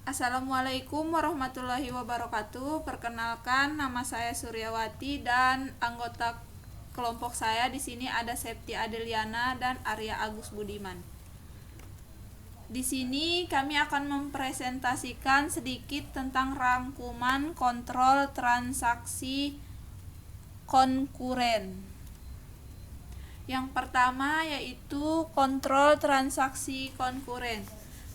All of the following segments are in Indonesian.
Assalamualaikum warahmatullahi wabarakatuh. Perkenalkan, nama saya Suryawati dan anggota kelompok saya di sini ada Septi Adeliana dan Arya Agus Budiman. Di sini kami akan mempresentasikan sedikit tentang rangkuman kontrol transaksi konkuren. Yang pertama yaitu kontrol transaksi konkuren.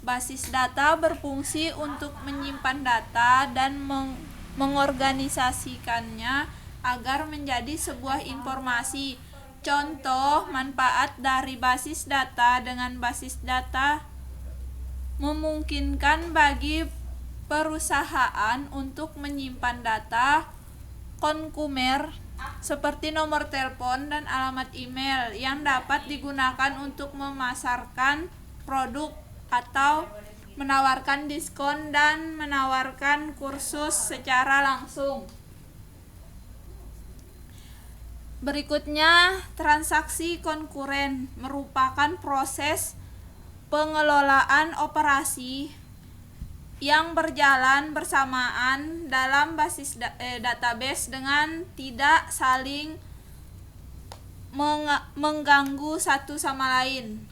Basis data berfungsi untuk menyimpan data dan mengorganisasikannya agar menjadi sebuah informasi. Contoh manfaat dari basis data: dengan basis data memungkinkan bagi perusahaan untuk menyimpan data konsumer seperti nomor telepon dan alamat email yang dapat digunakan untuk memasarkan produk atau menawarkan diskon dan menawarkan kursus secara langsung. Berikutnya, transaksi konkuren merupakan proses pengelolaan operasi yang berjalan bersamaan dalam basis database dengan tidak saling mengganggu satu sama lain.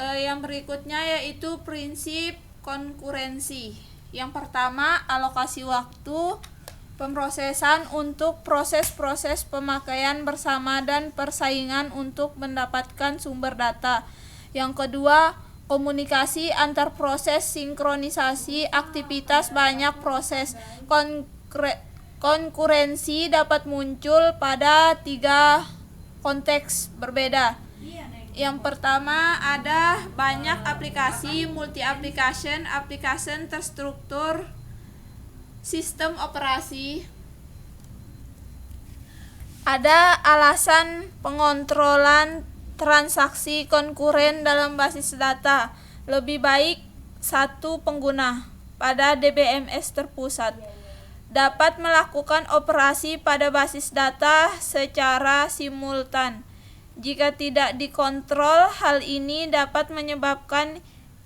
Yang berikutnya yaitu prinsip konkurensi. Yang pertama, alokasi waktu pemrosesan untuk proses-proses pemakaian bersama dan persaingan untuk mendapatkan sumber data. Yang kedua, komunikasi antar proses, sinkronisasi aktivitas banyak proses. Konkurensi dapat muncul pada 3 konteks berbeda. Yang pertama, ada banyak aplikasi, multi-application, application terstruktur, sistem operasi. Ada alasan pengontrolan transaksi konkuren dalam basis data. Lebih baik satu pengguna pada DBMS terpusat dapat melakukan operasi pada basis data secara simultan. Jika tidak dikontrol, hal ini dapat menyebabkan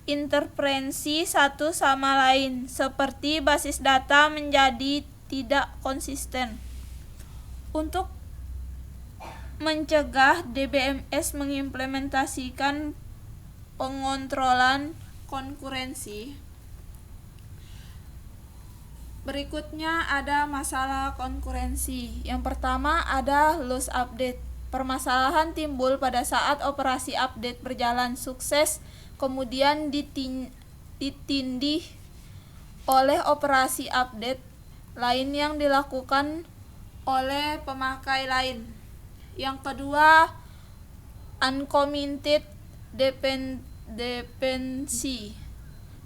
interferensi satu sama lain, seperti basis data menjadi tidak konsisten. Untuk mencegah, DBMS mengimplementasikan pengontrolan konkurensi. Berikutnya ada masalah konkurensi. Yang pertama ada loss update. Permasalahan timbul pada saat operasi update berjalan sukses, kemudian ditindih oleh operasi update lain yang dilakukan oleh pemakai lain. Yang kedua, uncommitted dependency.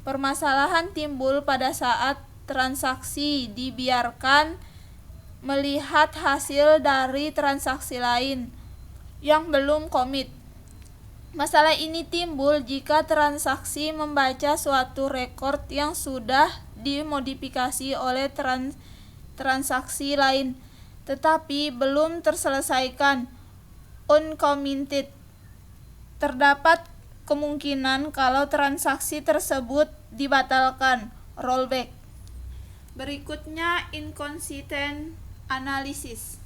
Permasalahan timbul pada saat transaksi dibiarkan melihat hasil dari transaksi lain yang belum komit. Masalah ini timbul jika transaksi membaca suatu rekor yang sudah dimodifikasi oleh transaksi lain tetapi belum terselesaikan. Uncommitted. Terdapat kemungkinan kalau transaksi tersebut dibatalkan, rollback. Berikutnya inconsistent analysis.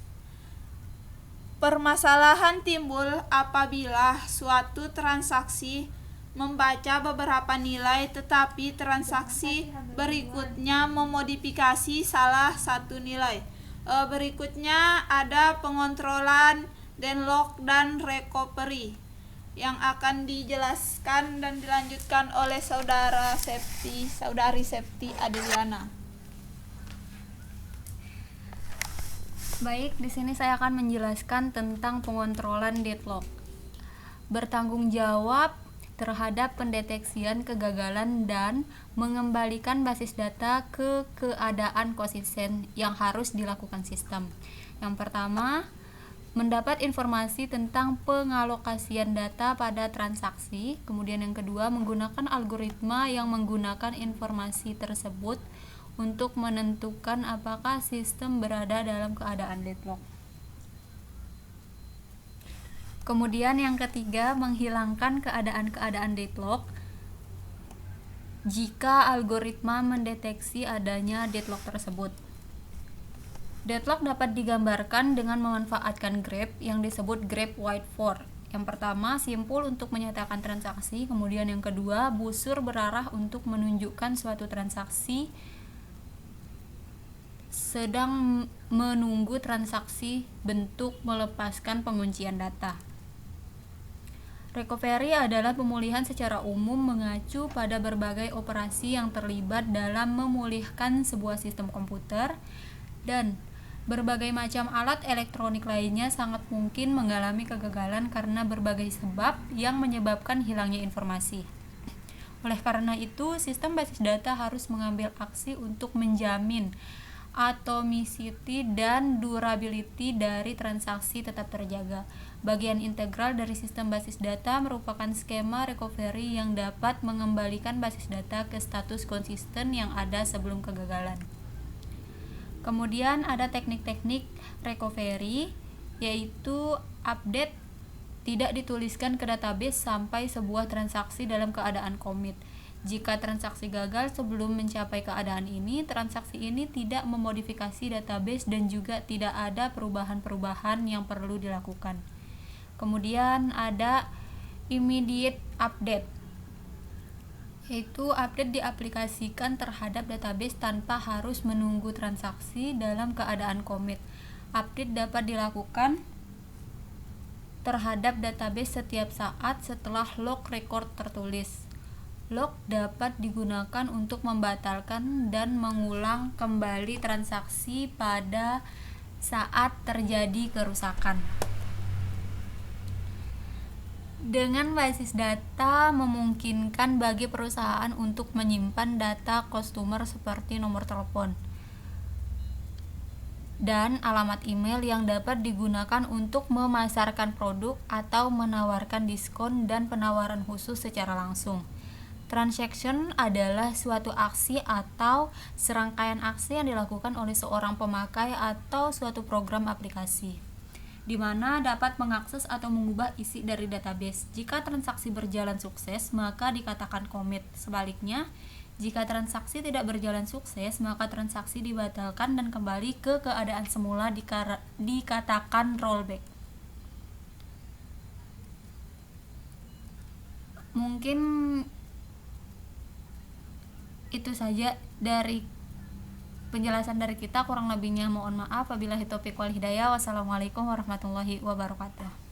Permasalahan timbul apabila suatu transaksi membaca beberapa nilai tetapi transaksi berikutnya memodifikasi salah satu nilai. Berikutnya ada pengontrolan deadlock dan recovery yang akan dijelaskan dan dilanjutkan oleh saudari Septi Adeliana. Baik, di sini saya akan menjelaskan tentang pengontrolan deadlock. Bertanggung jawab terhadap pendeteksian kegagalan dan mengembalikan basis data ke keadaan konsisten yang harus dilakukan sistem. Yang pertama, mendapat informasi tentang pengalokasian data pada transaksi. Kemudian yang kedua, menggunakan algoritma yang menggunakan informasi tersebut untuk menentukan apakah sistem berada dalam keadaan deadlock. Kemudian yang ketiga, menghilangkan keadaan-keadaan deadlock. jika algoritma mendeteksi adanya deadlock tersebut. Deadlock dapat digambarkan dengan memanfaatkan graph yang disebut graph Whiteford. Yang pertama, simpul untuk menyatakan transaksi, kemudian yang kedua, busur berarah untuk menunjukkan suatu transaksi sedang menunggu transaksi bentuk melepaskan penguncian data. Recovery adalah pemulihan secara umum mengacu pada berbagai operasi yang terlibat dalam memulihkan sebuah sistem komputer, dan berbagai macam alat elektronik lainnya sangat mungkin mengalami kegagalan karena berbagai sebab yang menyebabkan hilangnya informasi. Oleh karena itu, sistem basis data harus mengambil aksi untuk menjamin atomicity dan durability dari transaksi tetap terjaga. Bagian integral dari sistem basis data merupakan skema recovery yang dapat mengembalikan basis data ke status konsisten yang ada sebelum kegagalan. Kemudian ada teknik-teknik recovery, yaitu update tidak dituliskan ke database sampai sebuah transaksi dalam keadaan commit. Jika transaksi gagal sebelum mencapai keadaan ini, transaksi ini tidak memodifikasi database dan juga tidak ada perubahan-perubahan yang perlu dilakukan. Kemudian ada immediate update, yaitu update diaplikasikan terhadap database tanpa harus menunggu transaksi dalam keadaan commit. Update dapat dilakukan terhadap database setiap saat setelah log record tertulis. Log dapat digunakan untuk membatalkan dan mengulang kembali transaksi pada saat terjadi kerusakan. Dengan basis data memungkinkan bagi perusahaan untuk menyimpan data customer seperti nomor telepon dan alamat email yang dapat digunakan untuk memasarkan produk atau menawarkan diskon dan penawaran khusus secara langsung. Transaction adalah suatu aksi atau serangkaian aksi yang dilakukan oleh seorang pemakai atau suatu program aplikasi, di mana dapat mengakses atau mengubah isi dari database. Jika transaksi berjalan sukses, maka dikatakan commit. Sebaliknya, jika transaksi tidak berjalan sukses, maka transaksi dibatalkan dan kembali ke keadaan semula dikatakan rollback. Mungkin itu saja dari penjelasan dari kita, kurang lebihnya mohon maaf. Wabillahi taufiq wal hidayah. Wassalamualaikum warahmatullahi wabarakatuh.